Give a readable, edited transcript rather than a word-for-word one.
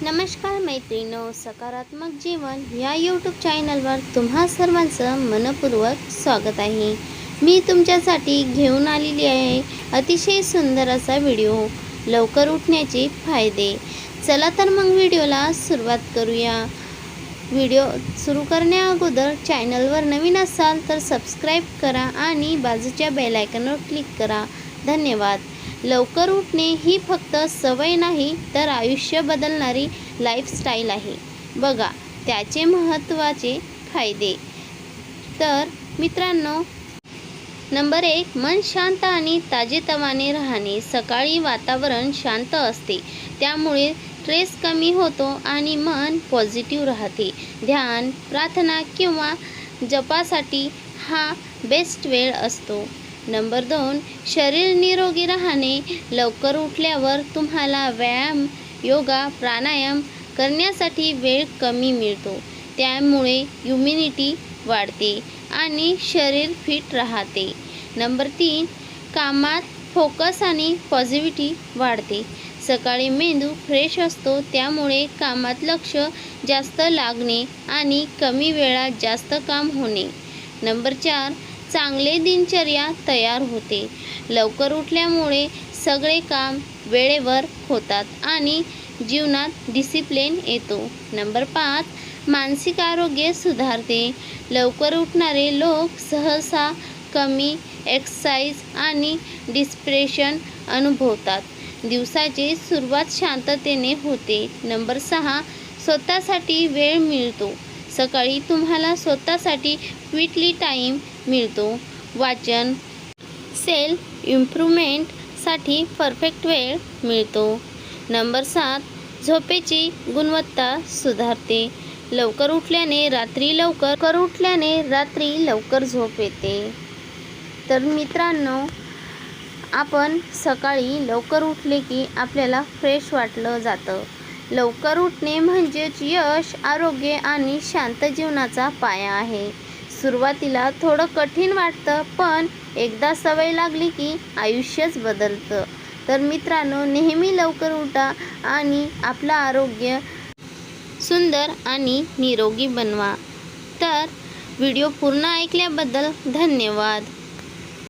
नमस्कार मैत्रिणींनो, सकारात्मक जीवन या यूट्यूब चॅनलवर तुम्हा सर्वांचं मनपूर्वक स्वागत आहे। मी तुमच्यासाठी घेऊन आलेली आहे अतिशय सुंदर असा व्हिडिओ, लवकर उठण्याचे फायदे। चला तर मग व्हिडिओला सुरुवात करूया। व्हिडिओ सुरू करण्याअगोदर चॅनलवर नवीन असाल तर सबस्क्राईब करा आणि बाजूच्या बेल आयकॉनवर क्लिक करा। धन्यवाद। लवकर उठणे ही फक्त सवय नाही तर आयुष्य बदलणारी लाईफस्टाईल आहे। बघा त्याचे महत्त्वाचे फायदे। तर मित्रांनो, नंबर 1, मन शांत आणि ताजेतवाने राहणे। सकाळी वातावरण शांत असते, त्यामुळे स्ट्रेस कमी होतो आणि मन पॉझिटिव्ह राहते। ध्यान, प्रार्थना किंवा जपासाठी हा बेस्ट वेळ असतो। नंबर 2, शरीर निरोगी राहणे। लवकर उठल्यावर तुम्हाला व्यायाम, योगा, प्राणायाम करण्यासाठी वेळ कमी मिळतो, त्यामुळे इम्युनिटी वाढते आणि शरीर फिट राहते। नंबर 3, कामात फोकस आणि पॉझिटिव्हिटी वाढते। सकाळी मेंदू फ्रेश असतो, त्यामुळे कामात लक्ष जास्त लागणे आणि कमी वेळात जास्त काम होणे। नंबर 4, चांगले दिनचर्या तयार होते। लवकर उठल्यामुळे सगळे काम वेळेवर होतात आणि जीवनात डिसिप्लिन येतो। नंबर 5, मानसिक आरोग्य सुधारते। लवकर उठणारे लोक सहसा कमी एक्साइज आणि डिप्रेशन अनुभवतात। दिवसाची सुरुवात शांततेने होते। नंबर 6, स्वतःसाठी वेळ मिळतो। सकाळी तुम्हाला स्वतःसाठी क्विटली टाईम मिळतो। वाचन, सेल्फ इम्प्रूव्हमेंटसाठी परफेक्ट वेळ मिळतो। नंबर 7, झोपेची गुणवत्ता सुधारते। लवकर उठल्याने रात्री लवकर झोप येते। तर मित्रांनो, आपण सकाळी लवकर उठले की आपल्याला फ्रेश वाटलं जातं। लवकर उठणे म्हणजेच यश, आरोग्य आणि शांत जीवनाचा पाया आहे। सुरुवातीला थोडं कठीण वाटतं, पण एकदा सवय लागली की आयुष्यच बदलतं। तर मित्रांनो, नेहमी लवकर उठा आणि आपलं आरोग्य सुंदर आणि निरोगी बनवा। तर व्हिडिओ पूर्ण ऐकल्याबद्दल धन्यवाद।